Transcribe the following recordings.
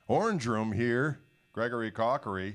Orange Room here, Gregory Kochery.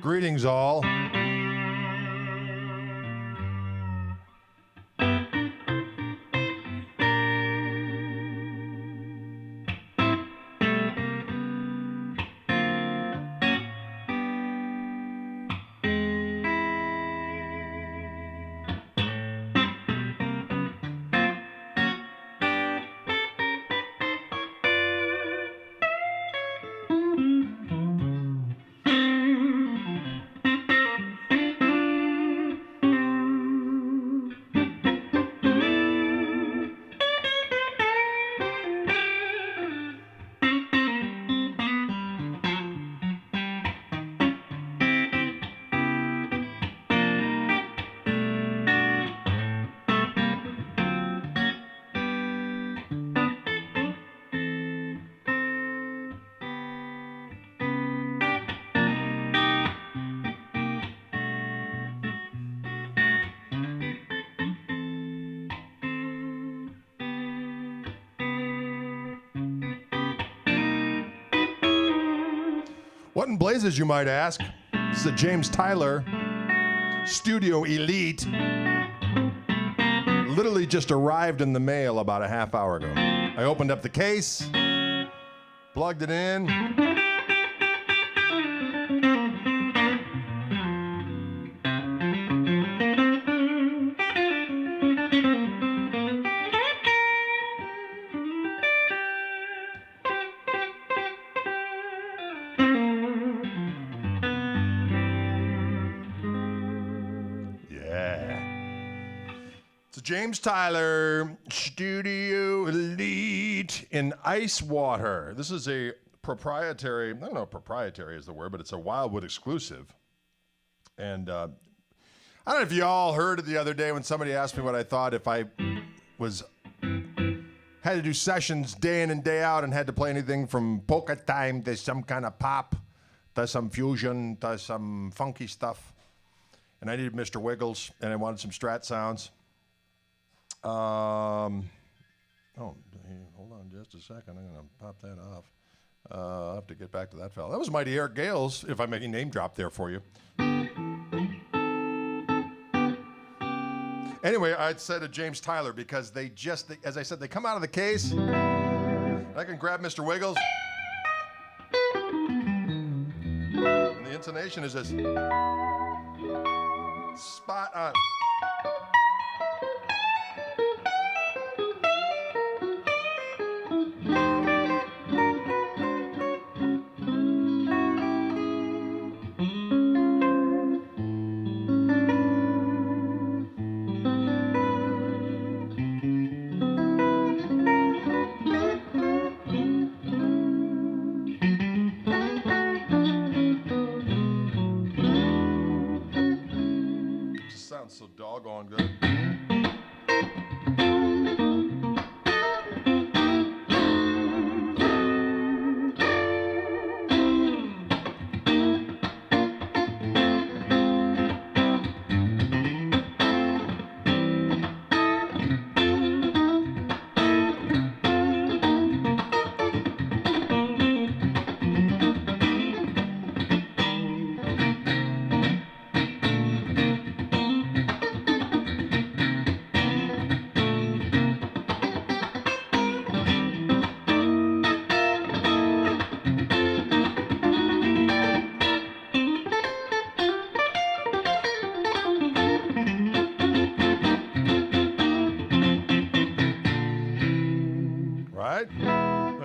Greetings all. What in blazes, you might ask? This is a James Tyler Studio Elite. Literally just arrived in the mail about a half hour ago. I opened up the case, plugged it in. James Tyler Studio Elite in ice water. This is a proprietary, I don't know if proprietary is the word, but it's a Wildwood exclusive. And I don't know if you all heard it the other day when somebody asked me what I thought if I had to do sessions day in and day out and had to play anything from polka time to some kind of pop, to some fusion, to some funky stuff. And I needed Mr. Wiggles, and I wanted some Strat sounds. Hold on just a second. I'm going to pop that off. I'll have to get back to that fella. That was Mighty Eric Gales, if I'm making name drop there for you. Anyway, I'd said to James Tyler because they just, as I said, they come out of the case. I can grab Mr. Wiggles. And the intonation is this. Spot on. So doggone good.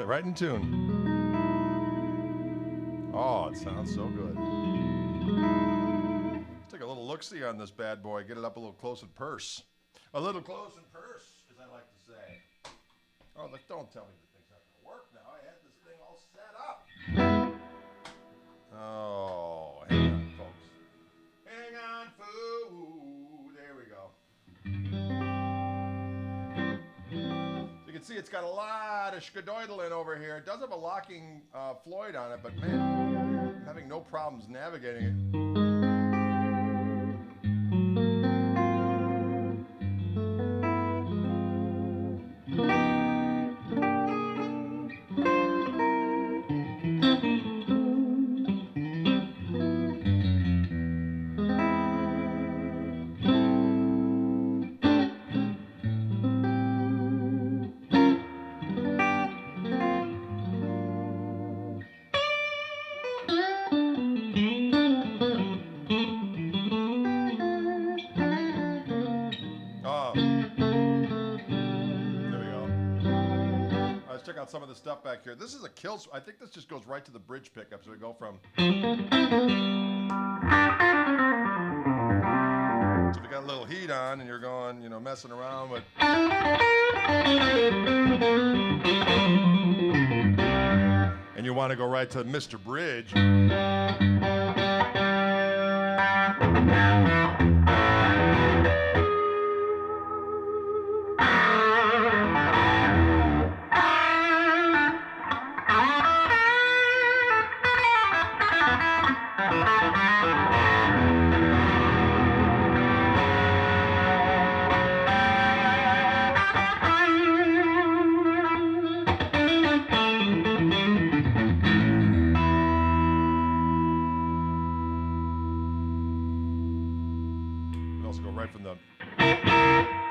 right in tune. Oh, it sounds so good. Let's take a little look-see on this bad boy. Get it up a little close and purse. A little close and purse, as I like to say. Oh, don't tell me that thing's not going to work now. I had this thing all set up. Oh, hang on, folks. Hang on, foo. There we go. So you can see it's got a lot of skadoidling over here. It does have a locking Floyd on it, but man, I'm having no problems navigating it. Check out some of the stuff back here. This is a kill. I think this just goes right to the bridge pickup. So we go from. So if you got a little heat on and you're going, messing around with. And you want to go right to Mr. Bridge.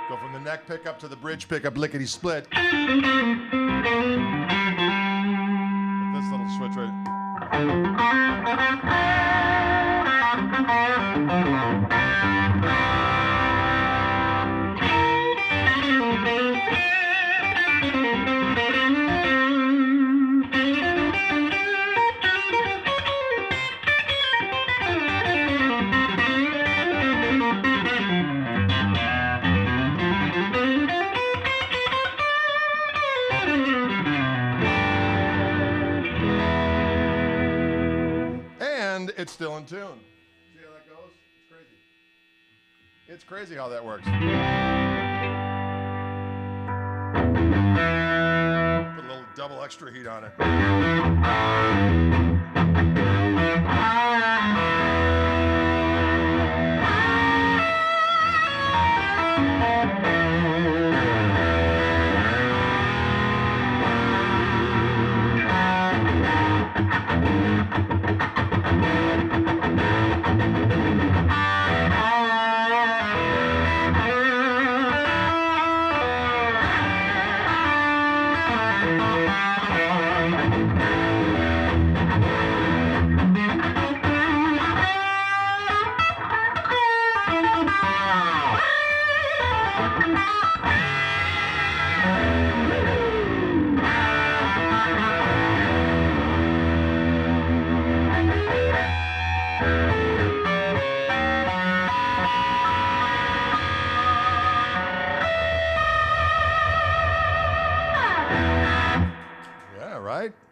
Go from the neck pickup to the bridge pickup, lickety split. With this little switch right. It's still in tune. See how that goes? It's crazy. It's crazy how that works. Put a little double extra heat on it.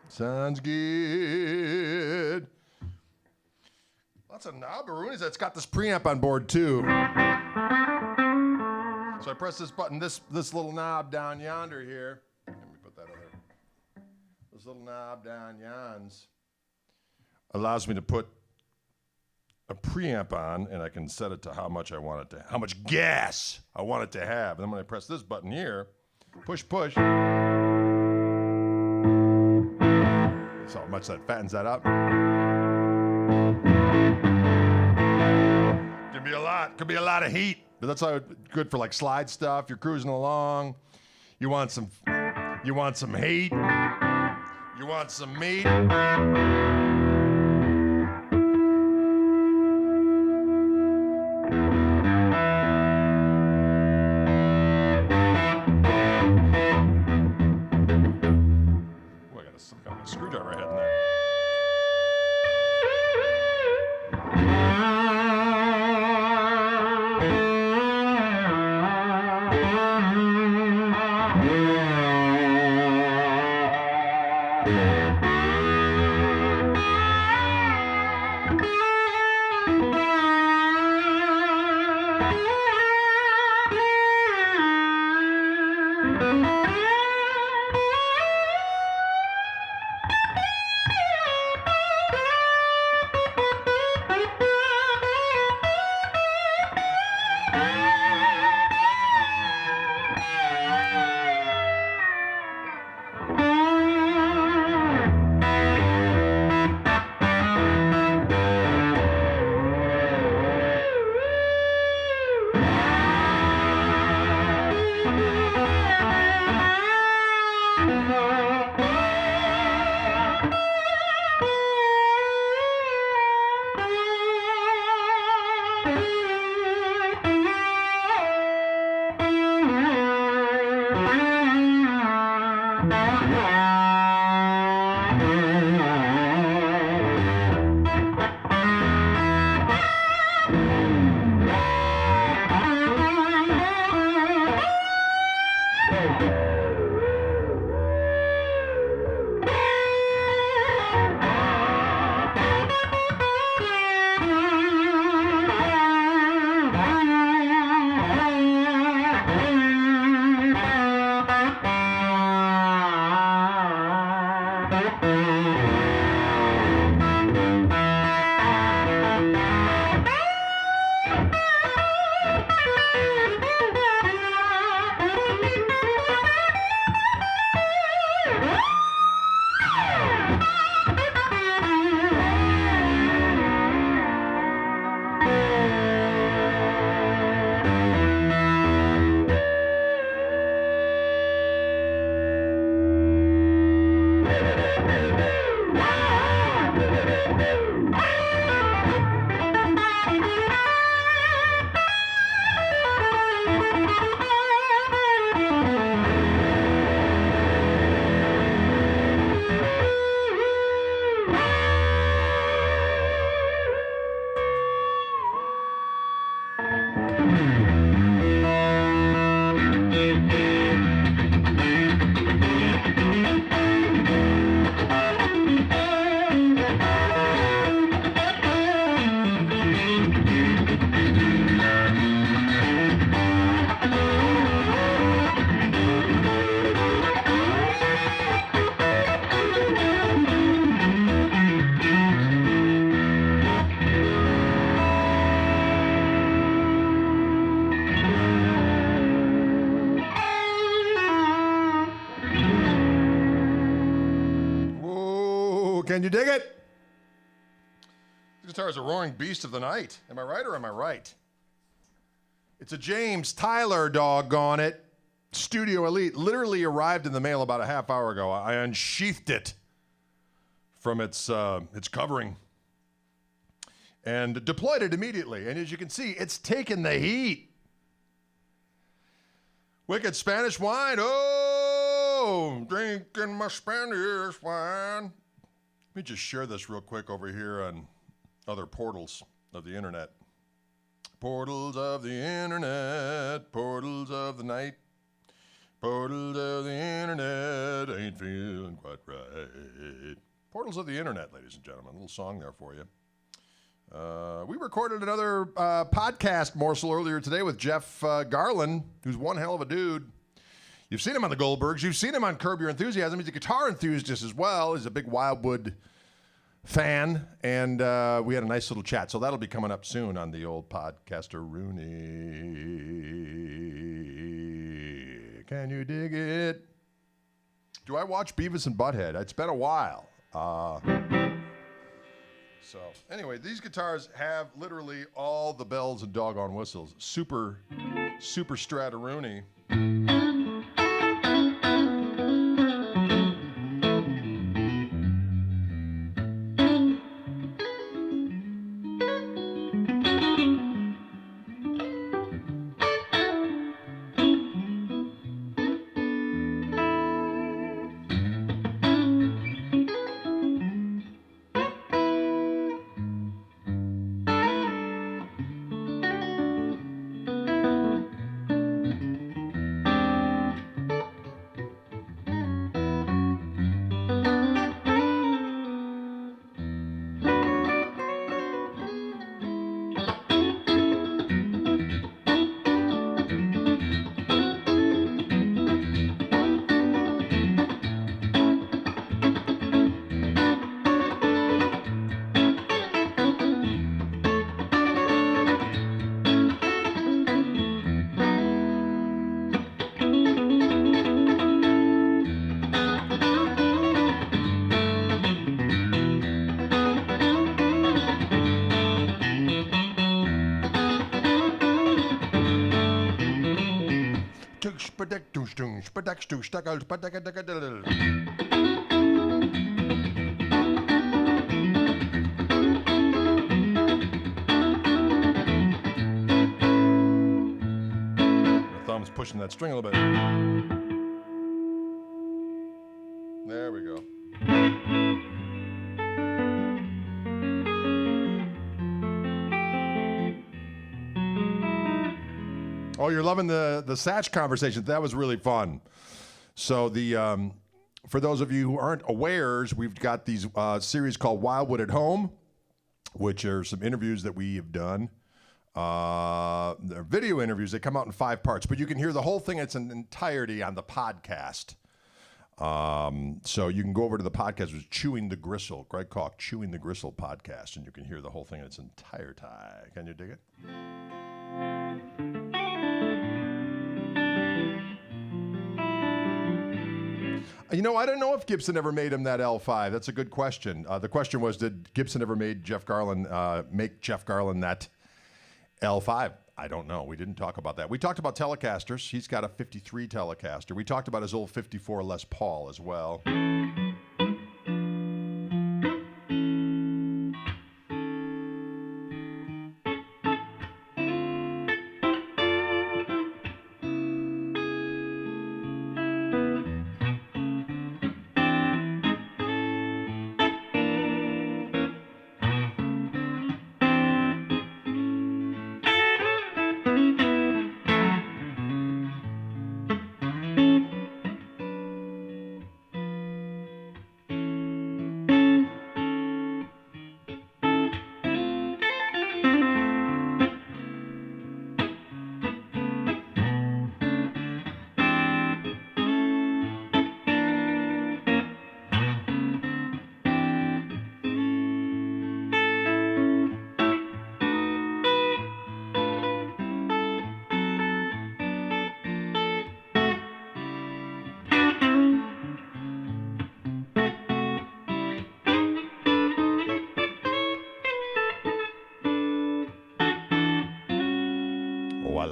Sounds good. Lots of knobberoonies. It's got this preamp on board too. So I press this button, this little knob down yonder here. Let me put that over. This little knob down yons allows me to put a preamp on, and I can set it to how much I want it to, how much gas I want it to have. And then when I press this button here, push. So much that fattens that up. Could be a lot of heat, but that's good for like slide stuff. You're cruising along. You want some heat. You want some meat. Can you dig it? This guitar is a roaring beast of the night. Am I right or am I right? It's a James Tyler, doggone it. Studio Elite. Literally arrived in the mail about a half hour ago. I unsheathed it from its covering and deployed it immediately. And as you can see, it's taken the heat. Wicked Spanish wine. Oh, drinking my Spanish wine. Let me just share this real quick over here on other portals of the internet. Portals of the internet, portals of the night, portals of the internet, ain't feeling quite right. Portals of the internet, ladies and gentlemen. A little song there for you. We recorded another podcast morsel earlier today with Jeff Garland, who's one hell of a dude. You've seen him on the Goldbergs. You've seen him on Curb Your Enthusiasm. He's a guitar enthusiast as well. He's a big Wildwood fan, and we had a nice little chat. So that'll be coming up soon on the old podcaster Rooney. Can you dig it? Do I watch Beavis and Butthead? It's been a while. So anyway, these guitars have literally all the bells and doggone whistles. Super Strata-Rooney. Thumb's pushing that string a little bit. There we go. Oh, you're loving the Satch conversation. That was really fun. So for those of you who aren't awares, we've got these series called Wildwood at Home, which are some interviews that we have done. They're video interviews. They come out in 5 parts, but you can hear the whole thing in its entirety on the podcast. So you can go over to the podcast. It was Chewing the Gristle, Greg Koch, Chewing the Gristle podcast, and you can hear the whole thing in its entirety. Can you dig it? You know, I don't know if Gibson ever made him that L5. That's a good question. The question was, did Gibson ever make Jeff Garland that L5? I don't know. We didn't talk about that. We talked about Telecasters. He's got a 53 Telecaster. We talked about his old 54 Les Paul as well.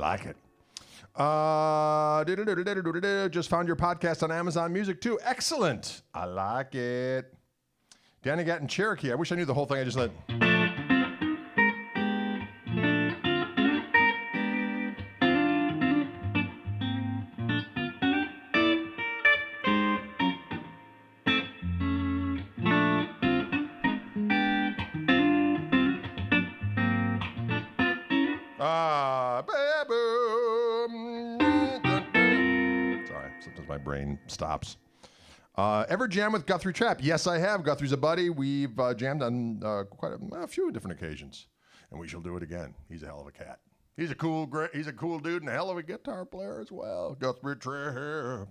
like it. Just found your podcast on Amazon Music too. Excellent. I like it. Danny Gat in Cherokee. I wish I knew the whole thing. I just let. Sorry, sometimes my brain stops. Ever jam with Guthrie Trapp? Yes, I have. Guthrie's a buddy. We've jammed on quite a few different occasions, and we shall do it again. He's a hell of a cat. He's a cool dude and a hell of a guitar player as well. Guthrie Trapp.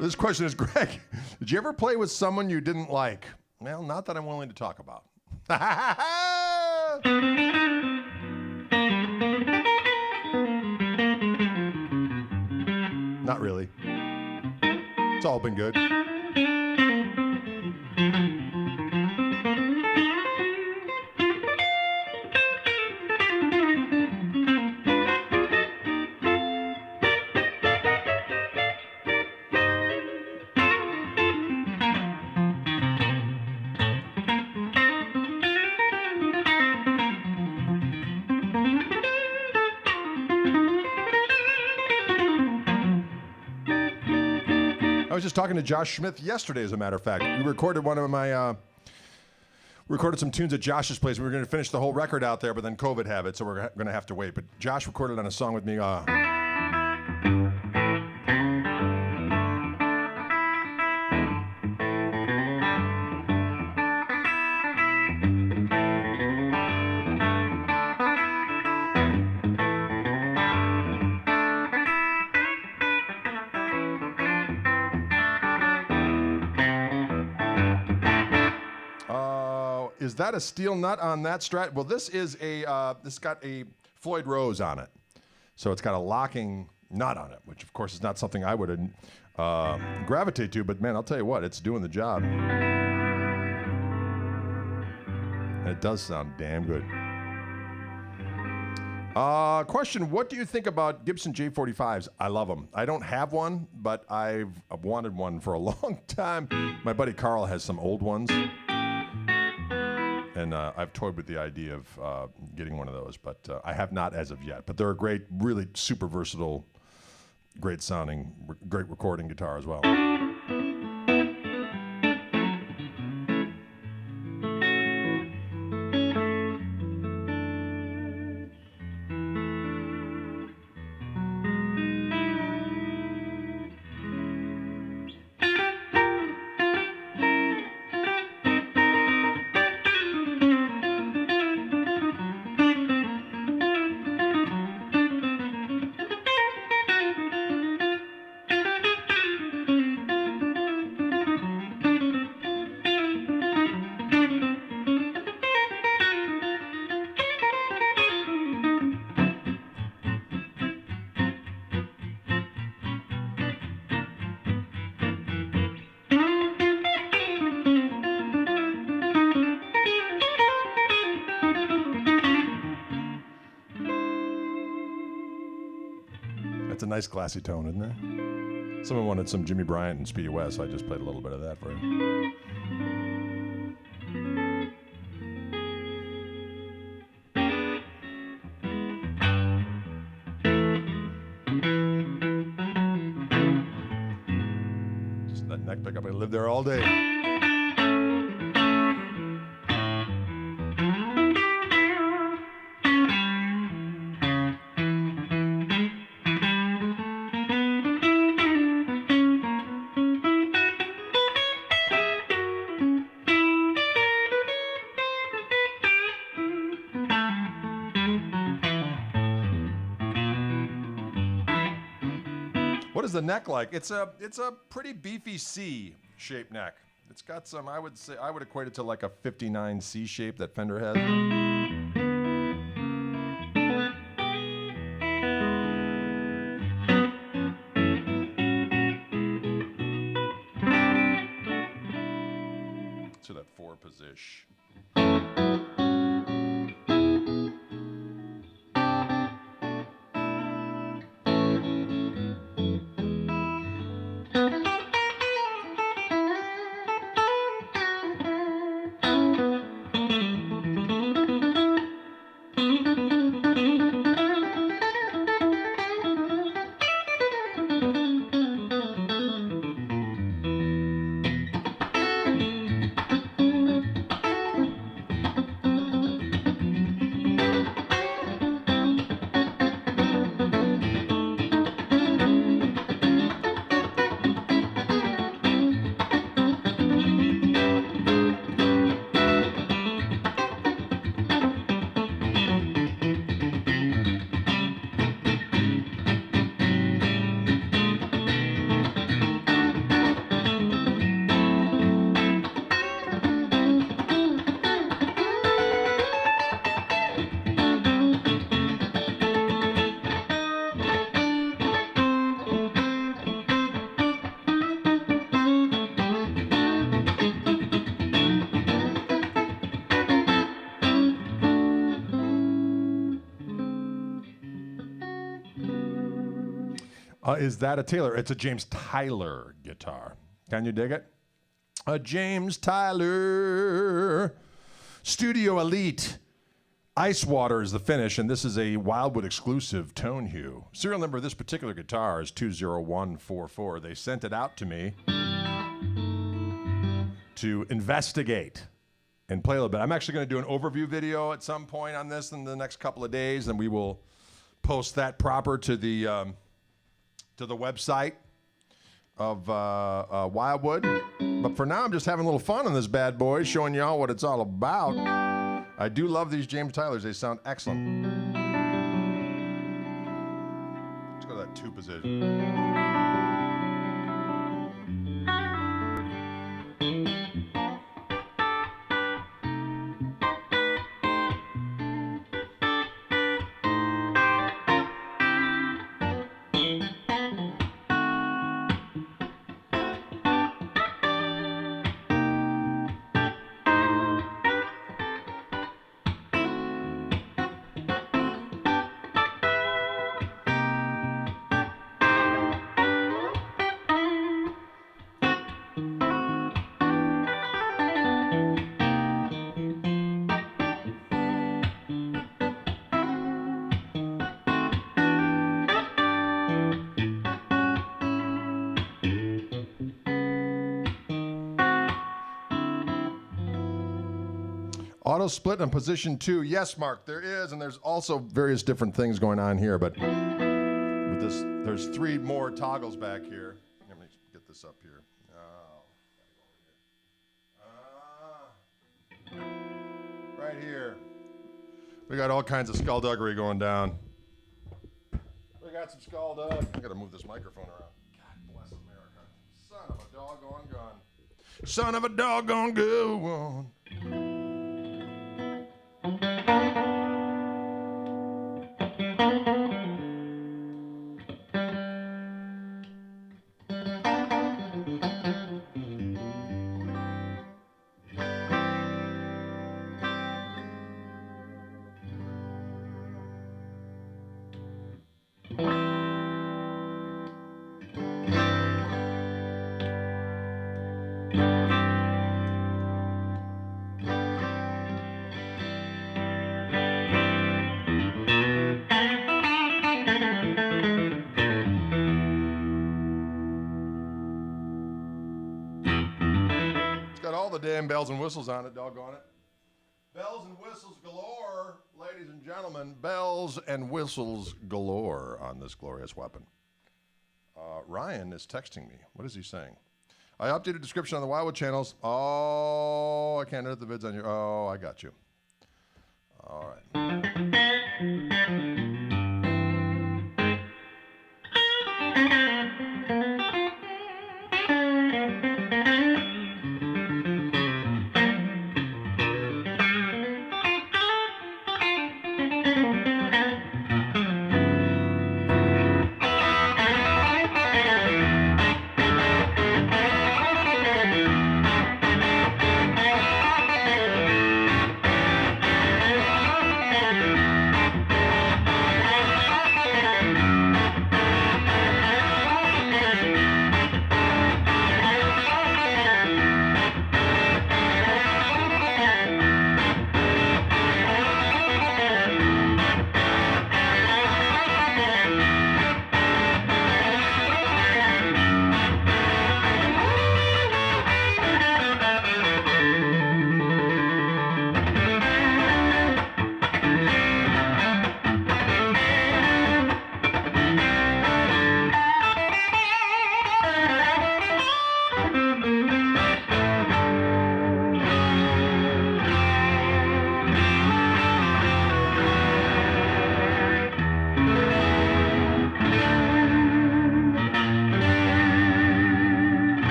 This question is, Greg, did you ever play with someone you didn't like? Well, not that I'm willing to talk about. Not really. It's all been good. I was just talking to Josh Smith yesterday, as a matter of fact. We recorded recorded some tunes at Josh's place. We were going to finish the whole record out there, but then COVID had it, so we're going to have to wait. But Josh recorded on a song with me. Is that a steel nut on that Strat? Well, this is this got a Floyd Rose on it. So it's got a locking nut on it, which of course is not something I would gravitate to, but man, I'll tell you what, it's doing the job. And it does sound damn good. Question, what do you think about Gibson J45s? I love them. I don't have one, but I've wanted one for a long time. My buddy Carl has some old ones. And I've toyed with the idea of getting one of those, but I have not as of yet. But they're a great, really super versatile, great sounding, great recording guitar as well. It's a nice classy tone, isn't it? Someone wanted some Jimmy Bryant and Speedy West, so I just played a little bit of that for him. Just that neck pickup, I lived there all day. What is the neck like? It's a pretty beefy C-shaped neck. It's got some, I would equate it to like a 59 C shape that Fender has. To that 4 position. Is that a Taylor? It's a James Tyler guitar. Can you dig it? A James Tyler Studio Elite. Ice Water is the finish, and this is a Wildwood exclusive tone hue. Serial number of this particular guitar is 20144. They sent it out to me to investigate and play a little bit. I'm actually going to do an overview video at some point on this in the next couple of days, and we will post that proper to the website of Wildwood. But for now, I'm just having a little fun on this bad boy, showing y'all what it's all about. I do love these James Tylers. They sound excellent. Let's go to that 2 position. Auto split on position 2. Yes, Mark, there is, and there's also various different things going on here, but with this, there's 3 more toggles back here. Let me get this up here. Right here. We got all kinds of skullduggery going down. We got some skulldug. I gotta move this microphone around. God bless America. Son of a doggone gun. Son of a doggone go on. The damn bells and whistles on it, doggone it. Bells and whistles galore, ladies and gentlemen. Bells and whistles galore on this glorious weapon. Ryan is texting me. What is he saying? I updated description on the Wildwood channels. Oh, I can't edit the vids on your... Oh, I got you. All right.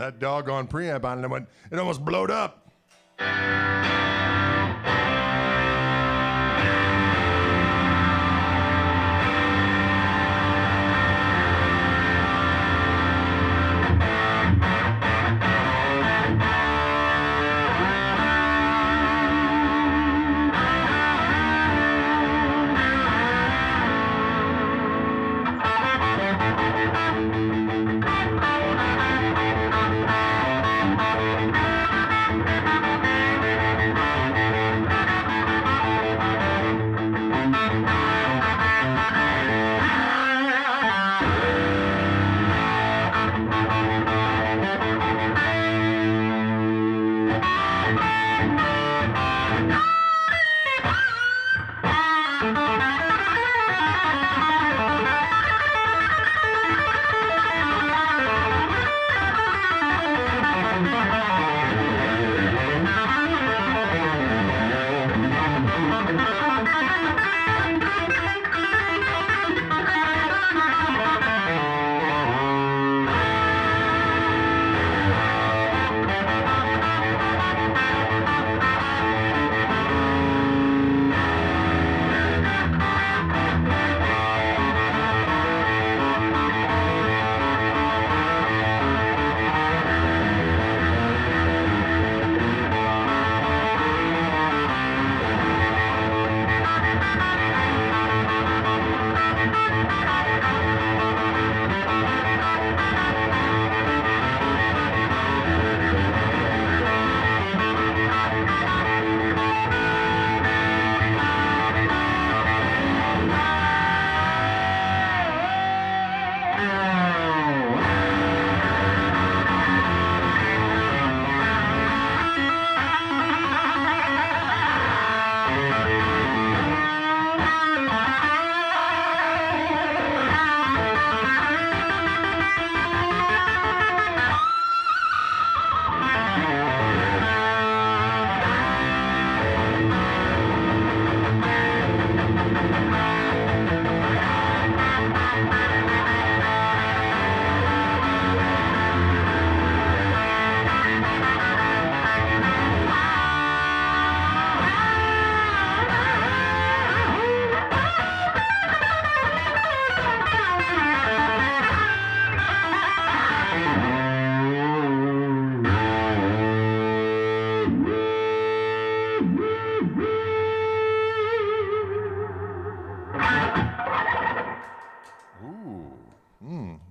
that doggone preamp on it, it almost blowed up.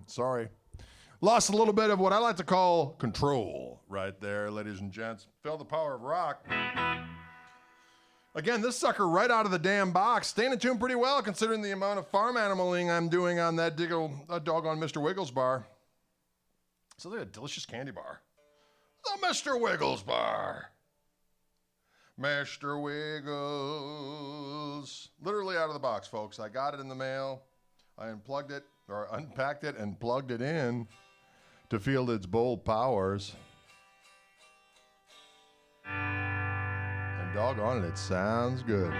Sorry. Lost a little bit of what I like to call control right there, ladies and gents. Feel the power of rock. Again, this sucker right out of the damn box. Staying in tune pretty well considering the amount of farm animaling I'm doing on that doggone Mr. Wiggles bar. So they're a delicious candy bar. The Mr. Wiggles bar. Mr. Wiggles. Literally out of the box, folks. I got it in the mail. I unplugged it, or unpacked it and plugged it in to feel its bold powers. And doggone it, it sounds good.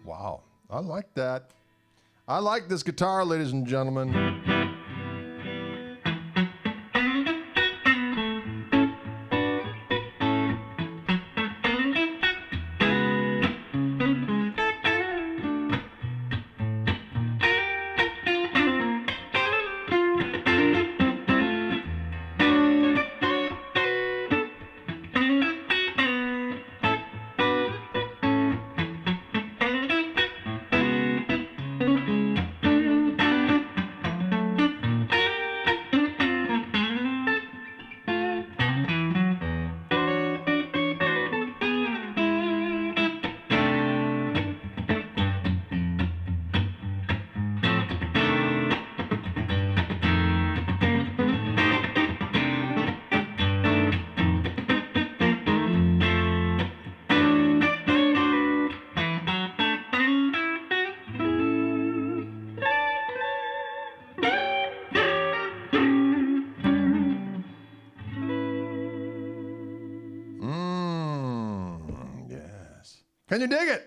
Wow. I like that. I like this guitar, ladies and gentlemen. Can you dig it?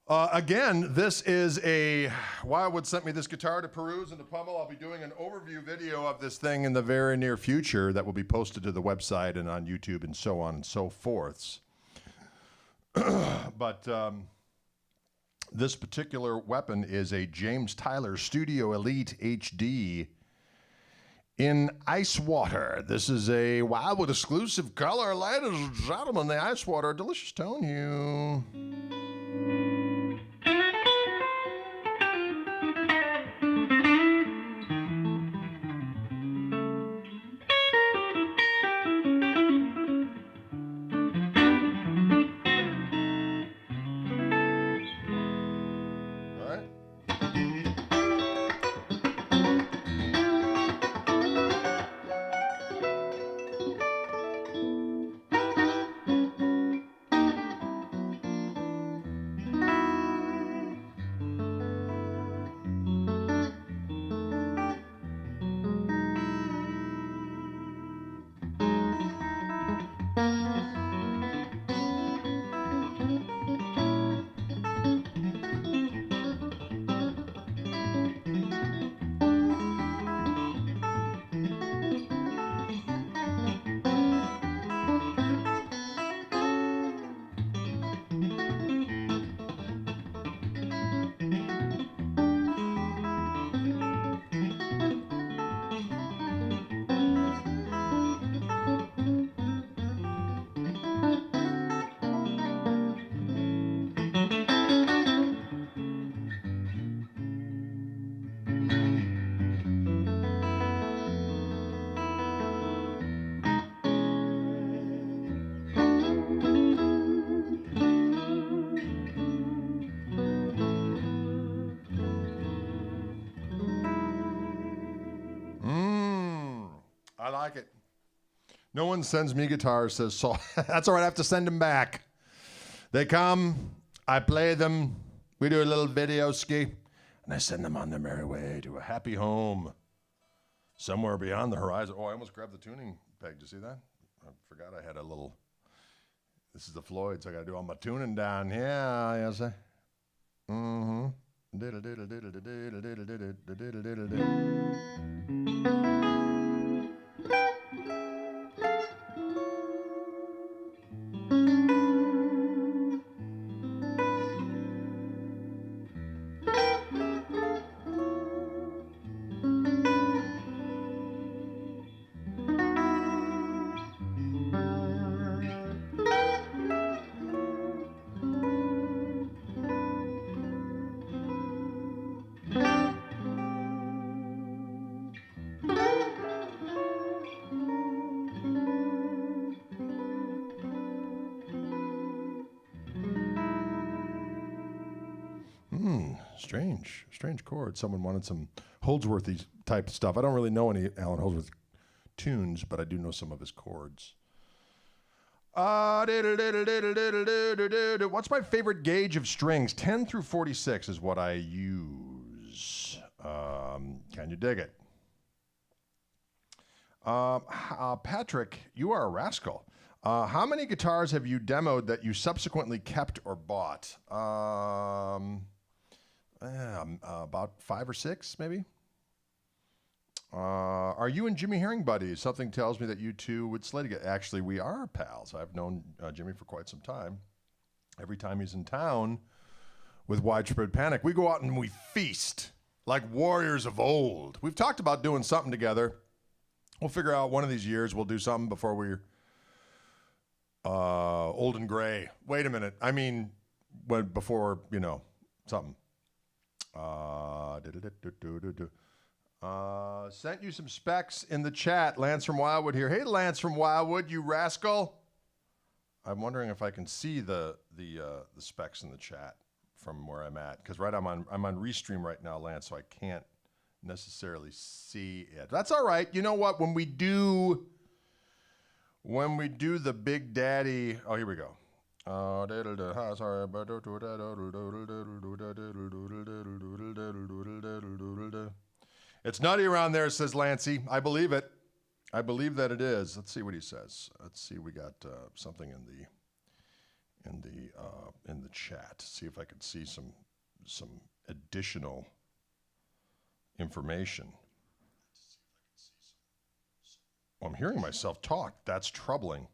Again, this is a Wildwood sent me this guitar to peruse and to pummel. I'll be doing an overview video of this thing in the very near future that will be posted to the website and on YouTube and so on and so forth. But this particular weapon is a James Tyler Studio Elite HD in ice water. This is a Wildwood exclusive color, ladies and gentlemen. The ice water, delicious tone hue. I like it. No one sends me guitars, says Saul. That's all right, I have to send them back. They come, I play them, we do a little video ski, and I send them on their merry way to a happy home somewhere beyond the horizon. Oh, I almost grabbed the tuning peg. Did you see that? I forgot I had a little. This is the Floyd, so I got to do all my tuning down. Yeah, yes, I. Mm-hmm. Diddle diddle diddle diddle diddle diddle diddle diddle diddle. Strange chord. Someone wanted some Holdsworthy type stuff. I don't really know any Alan Holdsworth tunes, but I do know some of his chords. What's my favorite gauge of strings? 10 through 46 is what I use. Can you dig it? Patrick, you are a rascal. How many guitars have you demoed that you subsequently kept or bought? About 5 or 6, maybe. Are you and Jimmy Herring buddies? Something tells me that you two would slay together. Actually, we are pals. I've known Jimmy for quite some time. Every time he's in town with Widespread Panic, we go out and we feast like warriors of old. We've talked about doing something together. We'll figure out one of these years we'll do something before we're old and gray. Wait a minute. I mean, before, something. Sent you some specs in the chat. Lance from Wildwood here. Hey, Lance from Wildwood, you rascal. I'm wondering if I can see the specs in the chat from where I'm at, because I'm on Restream right now, Lance, so I can't necessarily see it. That's all right. You know what? When we do the Big Daddy, oh, here we go. It's nutty around there, says Lancey. I believe it. I believe that it is. Let's see what he says. Let's see. We got something in the chat. See if I can see some additional information. Well, I'm hearing myself talk. That's troubling.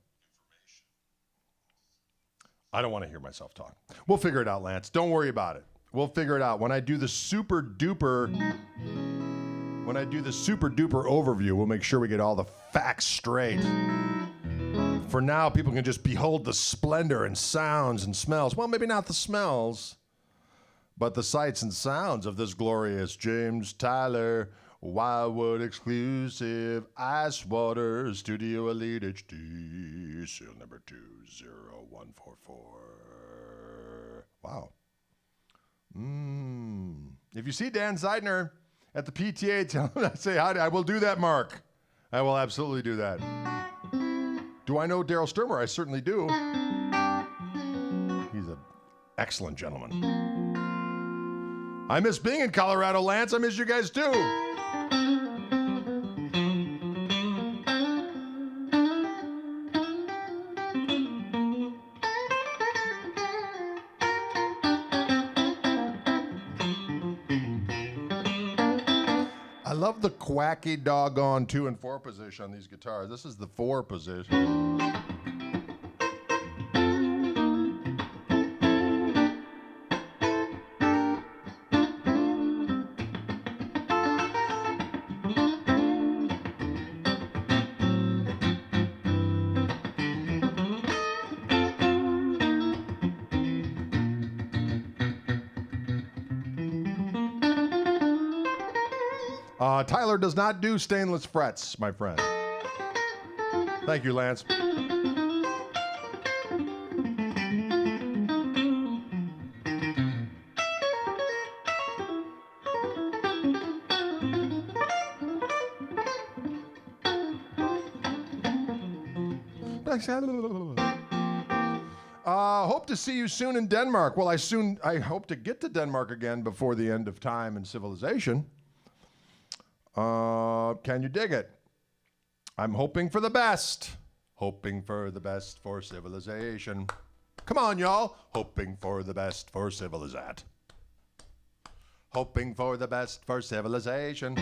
I don't want to hear myself talk. We'll figure it out, Lance. Don't worry about it. We'll figure it out. When I do the super duper overview, we'll make sure we get all the facts straight. For now, people can just behold the splendor and sounds and smells. Well, maybe not the smells, but the sights and sounds of this glorious James Tyler Wildwood exclusive Ice Water Studio Elite HD, serial number 20144. Wow. If you see Dan Zeidner at the PTA, tell him I say hi. I will do that, Mark. I will absolutely do that. Do I know Daryl Sturmer? I certainly do. He's an excellent gentleman. I miss being in Colorado, Lance. I miss you guys too. I love the quacky doggone 2 and 4 position on these guitars. This is the 4 position. Tyler does not do stainless frets, my friend. Thank you, Lance. Hope to see you soon in Denmark. Well, I hope to get to Denmark again before the end of time and civilization. Can you dig it? I'm hoping for the best. Hoping for the best for civilization. Come on, y'all. Hoping for the best for civilizat. Hoping for the best for civilization.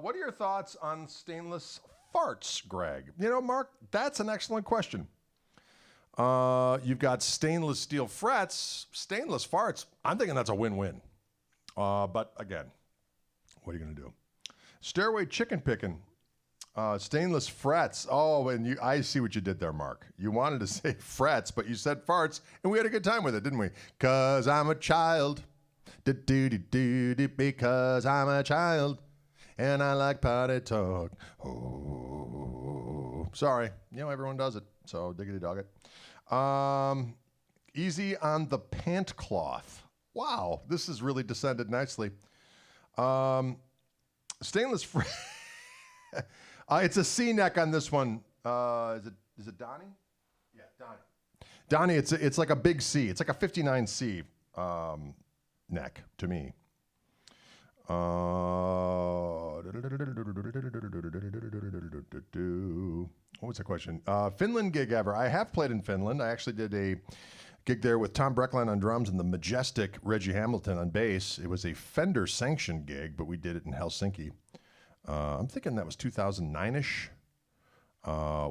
What are your thoughts on stainless farts, Greg? You know, Mark, that's an excellent question. You've got stainless steel frets, stainless farts. I'm thinking that's a win-win. But again, what are you going to do? Stairway chicken picking. Stainless frets. Oh, and I see what you did there, Mark. You wanted to say frets, but you said farts, and we had a good time with it, didn't we? 'Cause I'm a child. Because I'm a child. And I like potty talk. Oh, sorry. You know, everyone does it. So diggity dog it. Easy on the pant cloth. Wow, this has really descended nicely. Stainless it's a C-neck on this one. Is it Donnie? Yeah, Donnie. Donnie, it's like a big C. It's like a 59C. neck to me. What was the question? Finland gig ever? I have played in Finland. I actually did a gig there with Tom Breckline on drums and the majestic Reggie Hamilton on bass. It was a Fender sanctioned gig, but we did it in Helsinki. I'm thinking that was 2009-ish,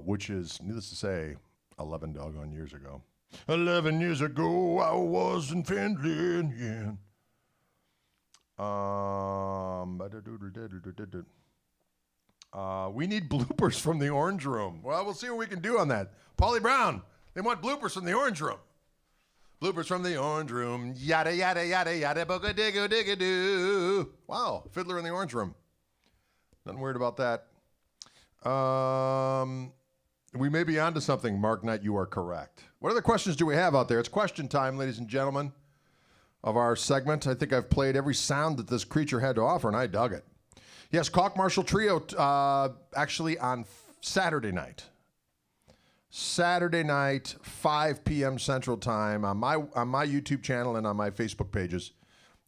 which is, needless to say, 11 doggone years ago. 11 years ago, I was in Finland, yeah. We need bloopers from the Orange Room. Well, we'll see what we can do on that. Paulie Brown, they want bloopers from the Orange Room. Bloopers from the Orange Room. Yada, yada, yada, yada, boga, digga, digga, doo. Wow, Fiddler in the Orange Room. Nothing weird about that. We may be onto something, Mark Knight. You are correct. What other questions do we have out there? It's question time, ladies and gentlemen, of our segment. I think I've played every sound that this creature had to offer, and I dug it. Yes, Koch Marshall Trio, actually on Saturday night. Saturday night, 5 p.m. Central Time on my YouTube channel and on my Facebook pages.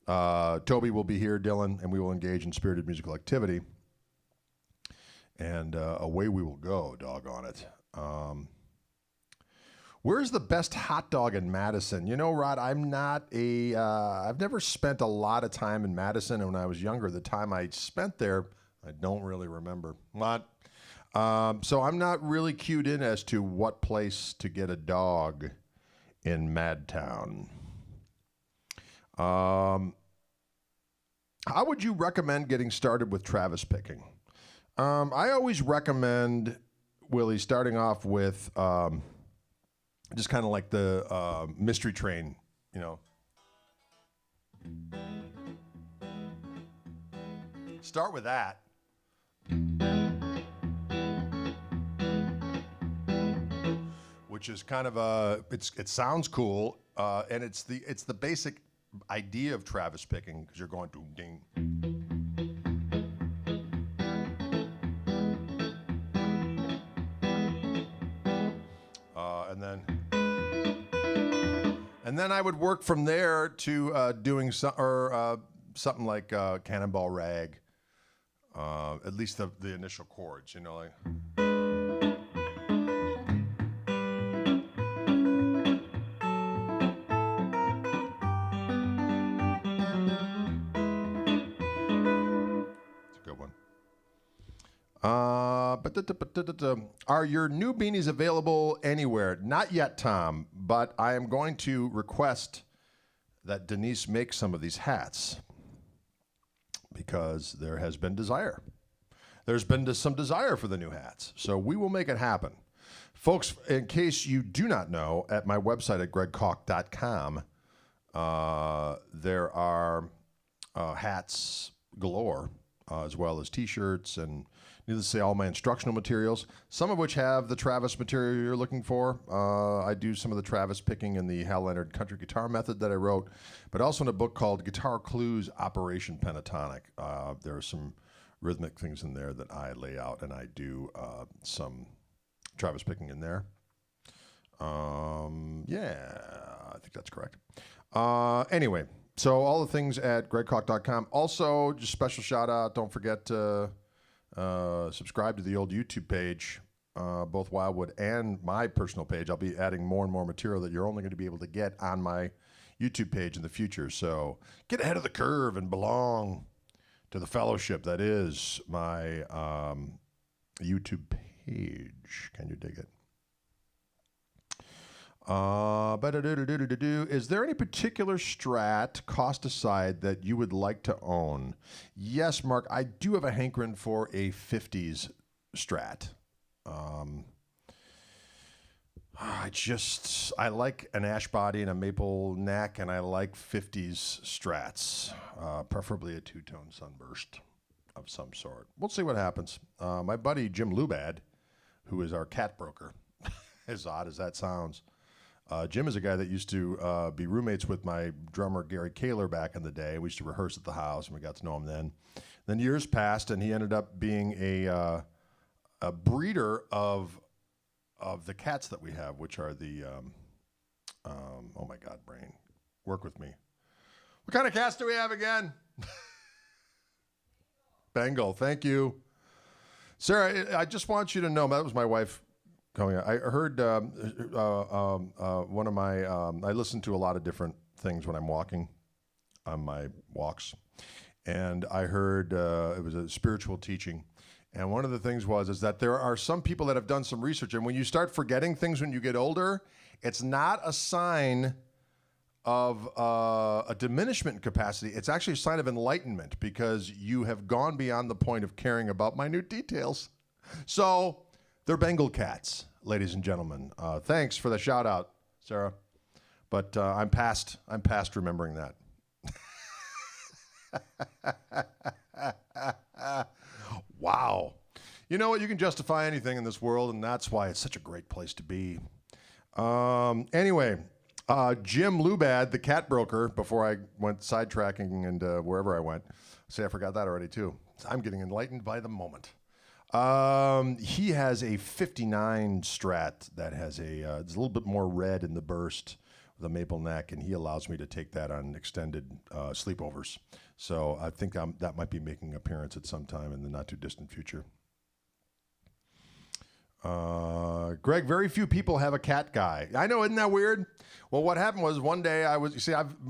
Toby will be here, Dylan, and we will engage in spirited musical activity. And away we will go, doggone it. Where's the best hot dog in Madison? You know, Rod, I'm not I've never spent a lot of time in Madison. And when I was younger, the time I spent there, I don't really remember. What? So I'm not really cued in as to what place to get a dog in Madtown. How would you recommend getting started with Travis picking? I always recommend, Willie, starting off with just kind of like the Mystery Train, you know. Start with that. Which is kind of it sounds cool, and it's the basic idea of Travis picking, because you're going to ding. And then I would work from there to doing something like Cannonball Rag, at least the initial chords, you know, like. It's a good one. Are your new beanies available anywhere? Not yet, Tom, but I am going to request that Denise make some of these hats because there has been desire. There's been some desire for the new hats, so we will make it happen. Folks, in case you do not know, at my website at gregkoch.com, there are hats galore, as well as T-shirts and, needless to say, all my instructional materials, some of which have the Travis material you're looking for. I do some of the Travis picking in the Hal Leonard Country Guitar Method that I wrote, but also in a book called Guitar Clues Operation Pentatonic. There are some rhythmic things in there that I lay out, and I do some Travis picking in there. Yeah, I think that's correct. Anyway, so all the things at gregkoch.com. Also, just special shout out, don't forget to subscribe to the old YouTube page, both Wildwood and my personal page. I'll be adding more and more material that you're only going to be able to get on my YouTube page in the future. So get ahead of the curve and belong to the fellowship that is my YouTube page. Can you dig it? Is there any particular Strat, cost aside, that you would like to own? Yes, Mark, I do have a hankering for a 50s Strat. I like an ash body and a maple neck, and I like 50s Strats, preferably a two-tone sunburst of some sort. We'll see what happens. My buddy Jim Lubad, who is our cat broker, as odd as that sounds, Jim is a guy that used to be roommates with my drummer Gary Kaler back in the day. We used to rehearse at the house, and we got to know him then. Then years passed, and he ended up being a breeder of the cats that we have, which are the oh my God, brain, work with me. What kind of cats do we have again? Bengal, thank you. Sarah, I just want you to know, that was my wife coming out. I heard one of my, I listen to a lot of different things when I'm walking on my walks. And I heard it was a spiritual teaching. And one of the things is that there are some people that have done some research. And when you start forgetting things when you get older, it's not a sign of a diminishment in capacity. It's actually a sign of enlightenment because you have gone beyond the point of caring about minute details. So they're Bengal cats, ladies and gentlemen. Thanks for the shout out, Sarah. But I'm past remembering that. Wow. You know what? You can justify anything in this world, and that's why it's such a great place to be. Anyway, Jim Lubad, the cat broker, before I went sidetracking and wherever I went, I forgot that already too. I'm getting enlightened by the moment. He has a 59 Strat that has it's a little bit more red in the burst with a maple neck, and he allows me to take that on extended sleepovers. So I think that might be making an appearance at some time in the not too distant future. Greg, very few people have a cat guy. I know, isn't that weird? Well, what happened was one day I'm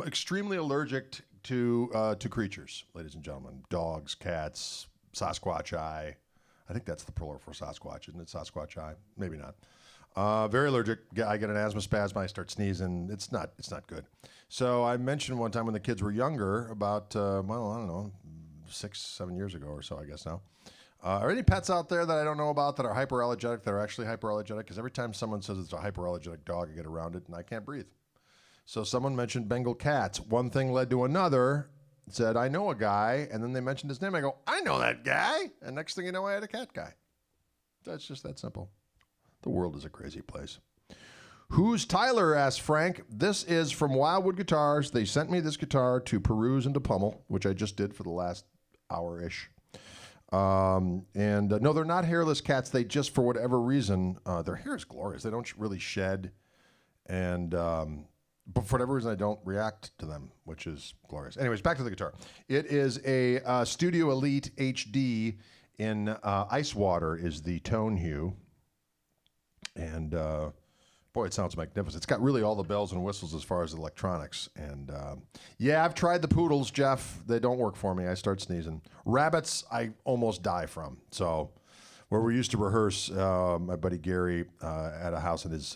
extremely allergic to creatures, ladies and gentlemen. Dogs, cats, Sasquatch eye. I think that's the plural for Sasquatch, isn't it? Sasquatch eye? Maybe not. Very allergic. I get an asthma spasm. I start sneezing. It's not good. So I mentioned one time when the kids were younger, about, I don't know, 6-7 years ago or so, I guess now. Are any pets out there that I don't know about that are hyperallergenic, that are actually hyperallergenic? Because every time someone says it's a hyperallergenic dog, I get around it and I can't breathe. So someone mentioned Bengal cats. One thing led to another. Said, I know a guy. And then they mentioned his name. I go, I know that guy. And next thing you know, I had a cat guy. That's just that simple. The world is a crazy place. Who's Tyler? Asked Frank. This is from Wildwood Guitars. They sent me this guitar to peruse and to pummel, which I just did for the last hour-ish. No, they're not hairless cats. They just, for whatever reason, their hair is glorious. They don't really shed. And but for whatever reason, I don't react to them, which is glorious. Anyways, back to the guitar. It is a Studio Elite HD in ice water is the tone hue. And boy, it sounds magnificent. It's got really all the bells and whistles as far as electronics. And yeah, I've tried the poodles, Jeff. They don't work for me. I start sneezing. Rabbits, I almost die from. So where we used to rehearse, my buddy Gary at a house, and his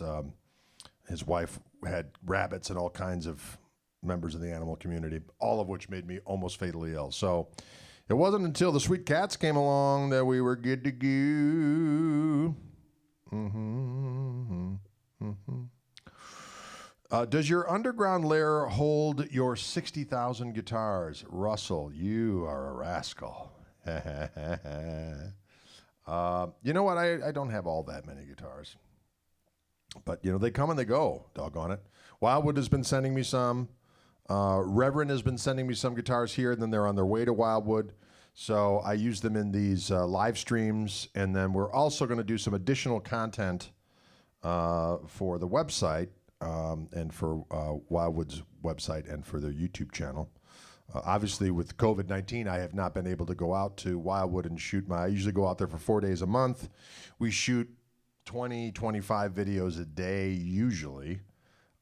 wife had rabbits and all kinds of members of the animal community, all of which made me almost fatally ill. So it wasn't until the sweet cats came along that we were good to go. Does your underground lair hold your 60,000 guitars? Russell, you are a rascal. You know what? I don't have all that many guitars. But, they come and they go, doggone it. Wildwood has been sending me some. Reverend has been sending me some guitars here, and then they're on their way to Wildwood. So I use them in these live streams, and then we're also going to do some additional content for the website and for Wildwood's website and for their YouTube channel. Obviously, with COVID-19, I have not been able to go out to Wildwood and shoot I usually go out there for 4 days a month. We shoot 20, 25 videos a day, usually,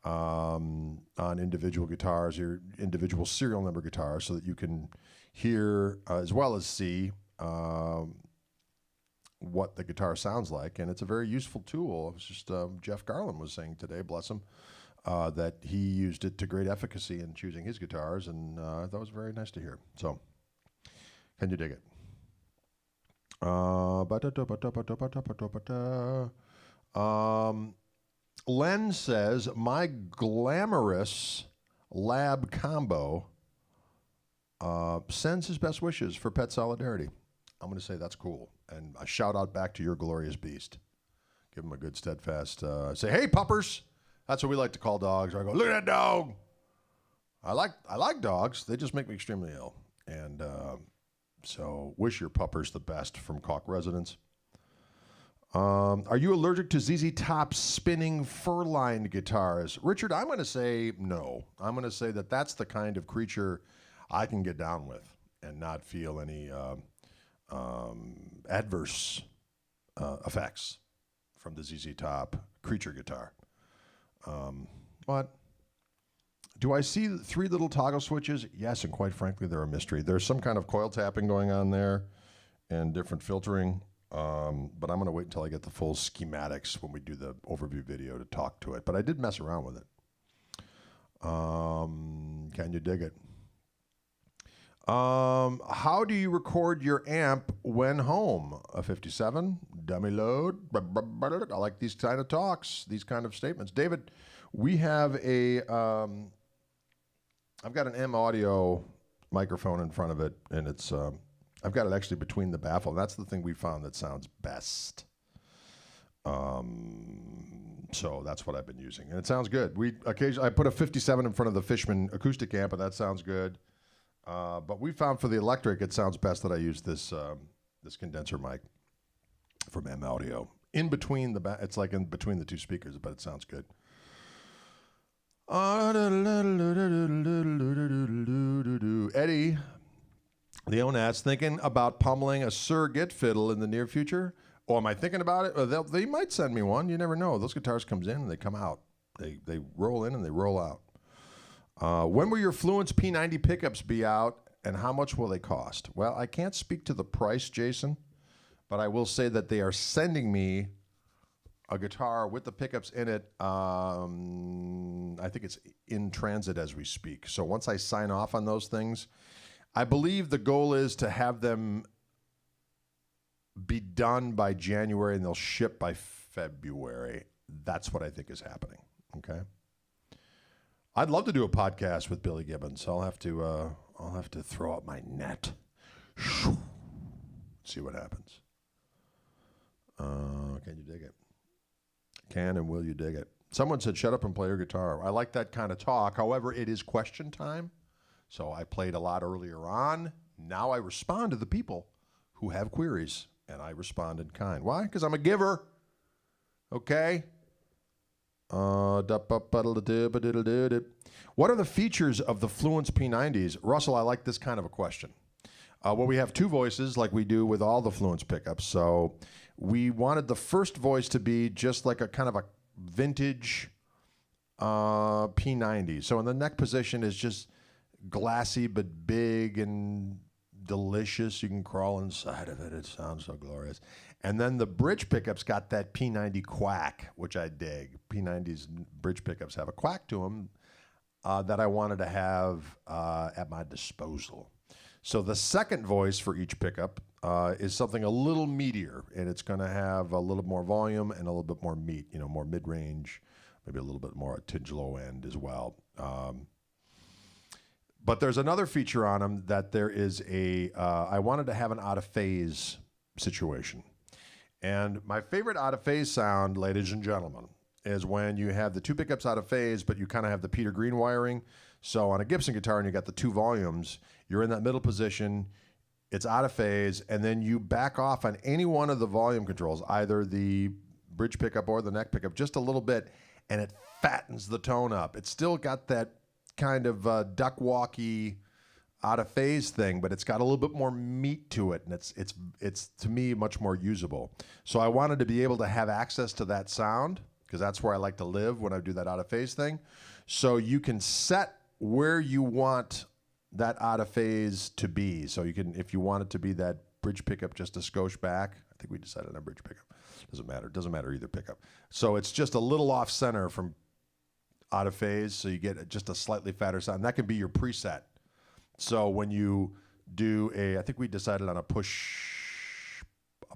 on individual guitars or individual serial number guitars so that you can hear as well as see what the guitar sounds like. And it's a very useful tool. It was just Jeff Garland was saying today, bless him, that he used it to great efficacy in choosing his guitars, and that was very nice to hear. So, can you dig it? Len says, my glamorous lab combo sends his best wishes for pet solidarity. I'm going to say that's cool. And a shout out back to your glorious beast. Give him a good steadfast, say, hey, puppers. That's what we like to call dogs. I go, look at that dog. I like dogs. They just make me extremely ill. And so wish your puppers the best from Koch residents. Are you allergic to ZZ Top's spinning fur-lined guitars? Richard, I'm going to say no. I'm going to say that that's the kind of creature I can get down with and not feel any adverse effects from the ZZ Top creature guitar. But do I see 3 little toggle switches? Yes, and quite frankly, they're a mystery. There's some kind of coil tapping going on there and different filtering. But I'm going to wait until I get the full schematics when we do the overview video to talk to it. But I did mess around with it. Can you dig it? How do you record your amp when home? A 57, dummy load. I like these kind of talks, these kind of statements. David, we have a, I've got an M audio microphone in front of it, and it's, I've got it actually between the baffle. That's the thing we found that sounds best. So that's what I've been using, and it sounds good. I put a 57 in front of the Fishman acoustic amp, and that sounds good. But we found for the electric, it sounds best that I use this this condenser mic from M Audio in between it's like in between the 2 speakers, but it sounds good. Eddie, Leonat's thinking about pummeling a surrogate fiddle in the near future. Oh, am I thinking about it? They might send me one. You never know. Those guitars comes in and they come out. They roll in and they roll out. When will your Fluence P90 pickups be out, and how much will they cost? Well, I can't speak to the price, Jason, but I will say that they are sending me a guitar with the pickups in it. I think it's in transit as we speak. So once I sign off on those things, I believe the goal is to have them be done by January and they'll ship by February. That's what I think is happening, okay? I'd love to do a podcast with Billy Gibbons. I'll have to throw out my net. See what happens. Can you dig it? Can and will you dig it? Someone said, shut up and play your guitar. I like that kind of talk. However, it is question time. So I played a lot earlier on. Now I respond to the people who have queries, and I respond in kind. Why? Because I'm a giver. Okay? What are the features of the Fluence P90s? Russell, I like this kind of a question. Well, we have 2 voices like we do with all the Fluence pickups. So we wanted the first voice to be just like a kind of a vintage P90. So in the neck position is just glassy but big and delicious. You can crawl inside of it. It sounds so glorious. And then the bridge pickups got that P90 quack, which I dig. P90's bridge pickups have a quack to them that I wanted to have at my disposal. So the second voice for each pickup is something a little meatier, and it's going to have a little more volume and a little bit more meat, more mid-range, maybe a little bit more a tinge low end as well. But there's another feature on them that there is I wanted to have an out-of-phase situation. And my favorite out-of-phase sound, ladies and gentlemen, is when you have the 2 pickups out of phase, but you kind of have the Peter Green wiring. So on a Gibson guitar and you got the 2 volumes, you're in that middle position, it's out of phase, and then you back off on any one of the volume controls, either the bridge pickup or the neck pickup, just a little bit, and it fattens the tone up. It's still got that kind of duck walky out of phase thing, but it's got a little bit more meat to it, and it's to me much more usable. So I wanted to be able to have access to that sound because that's where I like to live when I do that out of phase thing. So you can set where you want that out of phase to be. So you can, if you want it to be that bridge pickup just a skosh back, I think we decided on a bridge pickup. Doesn't matter either pickup. So it's just a little off center from out of phase, so you get just a slightly fatter sound. That can be your preset. So when you do I think we decided on a push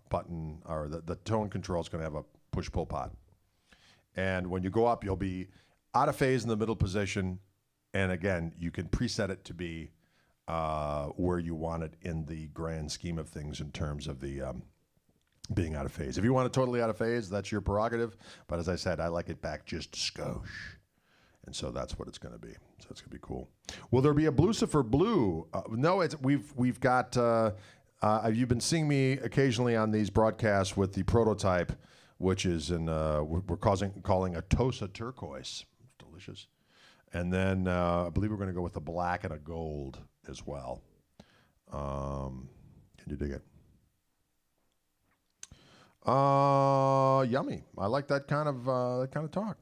button, or the tone control is going to have a push-pull pot. And when you go up, you'll be out of phase in the middle position. And again, you can preset it to be where you want it in the grand scheme of things in terms of the being out of phase. If you want it totally out of phase, that's your prerogative. But as I said, I like it back just skosh. And so that's what it's going to be. So it's going to be cool. Will there be a Blucifer Blue? No, we've got You've been seeing me occasionally on these broadcasts with the prototype, which is we're calling a Tosa turquoise. It's delicious. And then I believe we're going to go with a black and a gold as well. Can you dig it? Yummy. I like that kind of talk.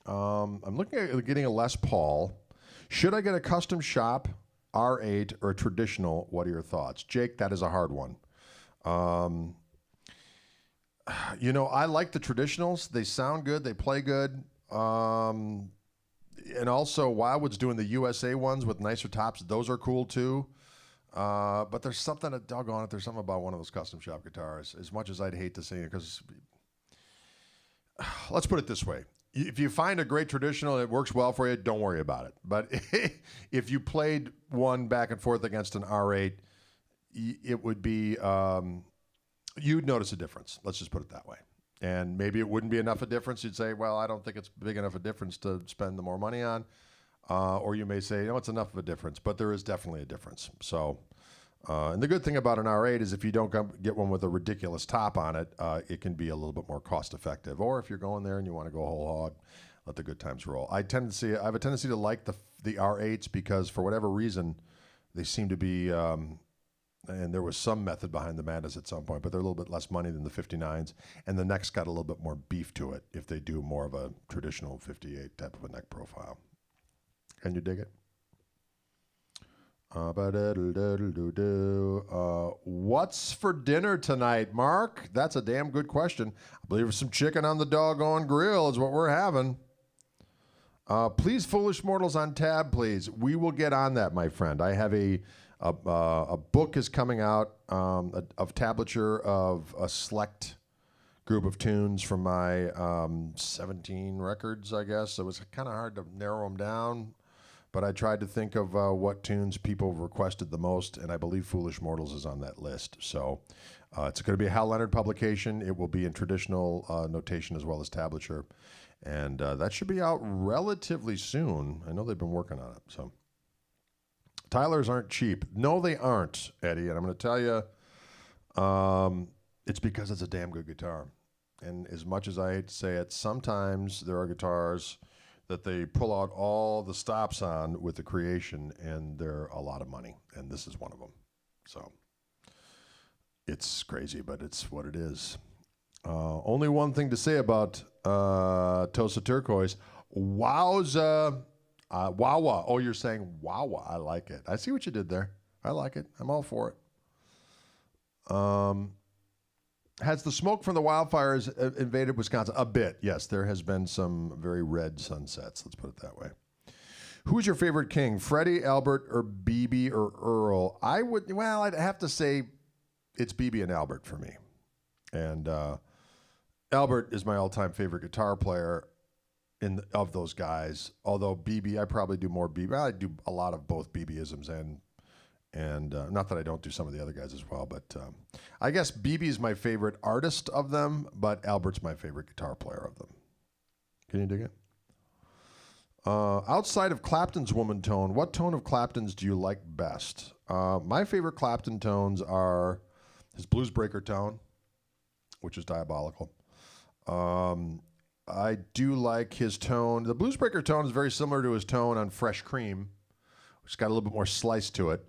I'm looking at getting a Les Paul. Should I get a custom shop, R8, or a traditional? What are your thoughts? Jake, that is a hard one. I like the traditionals. They sound good. They play good. And also, Wildwood's doing the USA ones with nicer tops. Those are cool, too. But there's something, doggone it, there's something about one of those custom shop guitars, as much as I'd hate to say it, because let's put it this way. If you find a great traditional and it works well for you, don't worry about it. But if you played one back and forth against an R8, it would be, you'd notice a difference. Let's just put it that way. And maybe it wouldn't be enough a difference. You'd say, well, I don't think it's big enough a difference to spend the more money on. Or you may say, it's enough of a difference. But there is definitely a difference. So, and the good thing about an R8 is if you don't get one with a ridiculous top on it, it can be a little bit more cost effective. Or if you're going there and you want to go whole hog, let the good times roll. I have a tendency to like the R8s because for whatever reason, they seem to be, and there was some method behind the madness at some point, but they're a little bit less money than the 59s. And the neck's got a little bit more beef to it if they do more of a traditional 58 type of a neck profile. Can you dig it? What's for dinner tonight, Mark? That's a damn good question. I believe some chicken on the doggone grill is what we're having. Please, Foolish Mortals on tab, please. We will get on that, my friend. I have a book is coming out of tablature of a select group of tunes from my 17 records, I guess. It was kind of hard to narrow them down. But I tried to think of what tunes people requested the most, and I believe Foolish Mortals is on that list. So it's going to be a Hal Leonard publication. It will be in traditional notation as well as tablature. And that should be out relatively soon. I know they've been working on it. So Tylers aren't cheap. No, they aren't, Eddie. And I'm going to tell you, it's because it's a damn good guitar. And as much as I hate to say it, sometimes there are guitars that they pull out all the stops on with the creation, and they're a lot of money, and this is one of them. So it's crazy, but it's what it is. Only one thing to say about Tosa Turquoise. Wowza. Wawa. Oh, you're saying Wawa. I like it. I see what you did there. I like it. I'm all for it. Has the smoke from the wildfires invaded Wisconsin? A bit, yes. There has been some very red sunsets, let's put it that way. Who's your favorite king, Freddie, Albert, or BB, or Earl? I'd have to say it's BB and Albert for me. And Albert is my all-time favorite guitar player of those guys. Although BB, I probably do more BB. I do a lot of both BB-isms and not that I don't do some of the other guys as well, but I guess BB is my favorite artist of them, but Albert's my favorite guitar player of them. Can you dig it? Outside of Clapton's woman tone, what tone of Clapton's do you like best? My favorite Clapton tones are his blues breaker tone, which is diabolical. I do like his tone. The blues breaker tone is very similar to his tone on Fresh Cream, which has got a little bit more slice to it.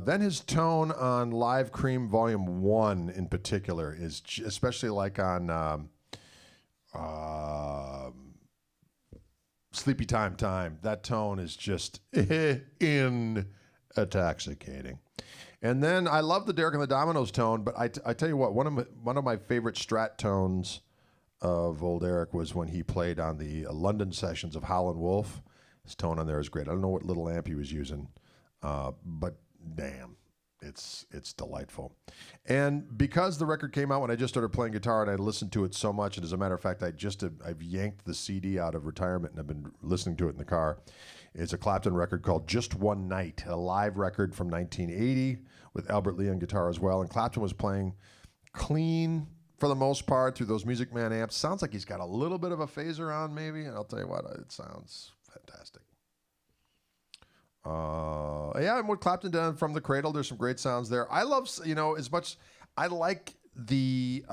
Then his tone on Live Cream Volume 1 in particular is, especially like on Sleepy Time, that tone is just intoxicating. And then I love the Derek and the Dominoes tone, but I tell you what, one of my favorite Strat tones of old Eric was when he played on the London sessions of Howlin' Wolf. His tone on there is great. I don't know what little amp he was using, but damn, it's delightful. And because the record came out when I just started playing guitar and I listened to it so much, and as a matter of fact, I've yanked the CD out of retirement and I've been listening to it in the car. It's a Clapton record called Just One Night, a live record from 1980 with Albert Lee on guitar as well. And Clapton was playing clean for the most part through those Music Man amps. Sounds like he's got a little bit of a phaser on maybe, and I'll tell you what, it sounds fantastic. Yeah, and what Clapton done from the cradle, there's some great sounds there. I love, as much, I like the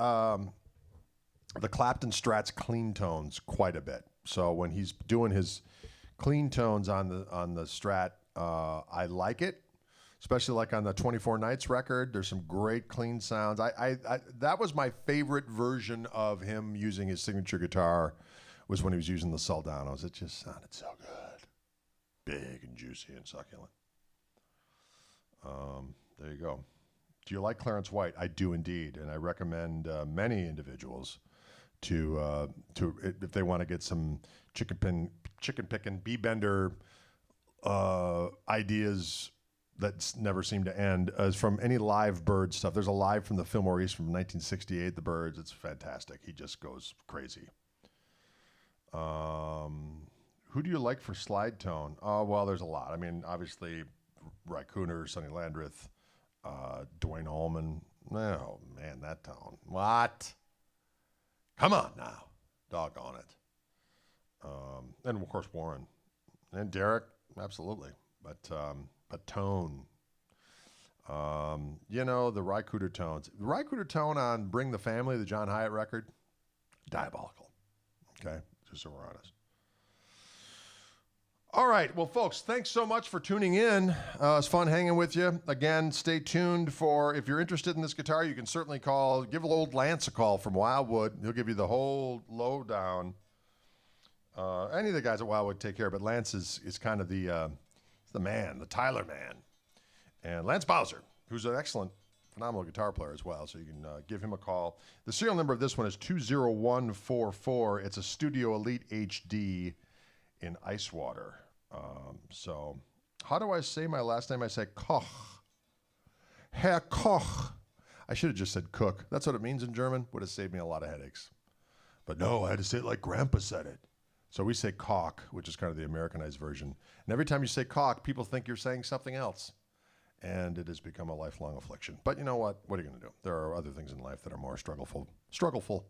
Clapton Strat's clean tones quite a bit. So when he's doing his clean tones on the Strat, I like it, especially like on the 24 Nights record. There's some great clean sounds. I that was my favorite version of him using his signature guitar, was when he was using the Soldanos. It just sounded so good. Big and juicy and succulent. There you go. Do you like Clarence White? I do indeed, and I recommend many individuals to if they want to get some chicken picking, bee bender ideas that never seem to end. As from any live bird stuff, there's a live from the Fillmore East from 1968. The Birds, it's fantastic. He just goes crazy. Who do you like for slide tone? Oh, well, there's a lot. I mean, obviously, Ry Cooner, Sonny Landreth, Dwayne Allman. Oh, man, that tone. What? Come on now. Doggone it. And, of course, Warren. And Derek, absolutely. But tone. The Ry Cooder tones. The Ry Cooder tone on Bring the Family, the John Hyatt record, diabolical. Okay? Just so we're honest. All right. Well, folks, thanks so much for tuning in. It's fun hanging with you. Again, stay tuned for, if you're interested in this guitar, you can certainly give old Lance a call from Wildwood. He'll give you the whole lowdown. Any of the guys at Wildwood take care, but Lance is kind of the man, the Tyler man. And Lance Bowser, who's an excellent, phenomenal guitar player as well, so you can give him a call. The serial number of this one is 20144. It's a Studio Elite HD in Icewater. So how do I say my last name? I say Koch. Herr Koch. I should have just said Cook. That's what it means in German. Would have saved me a lot of headaches. But no, I had to say it like Grandpa said it. So we say Koch, which is kind of the Americanized version. And every time you say Koch, people think you're saying something else. And it has become a lifelong affliction. But you know what? What are you going to do? There are other things in life that are more struggleful. Struggleful.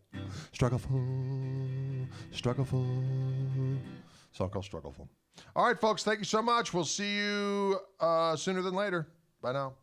Song called Struggleful. All right, folks. Thank you so much. We'll see you sooner than later. Bye now.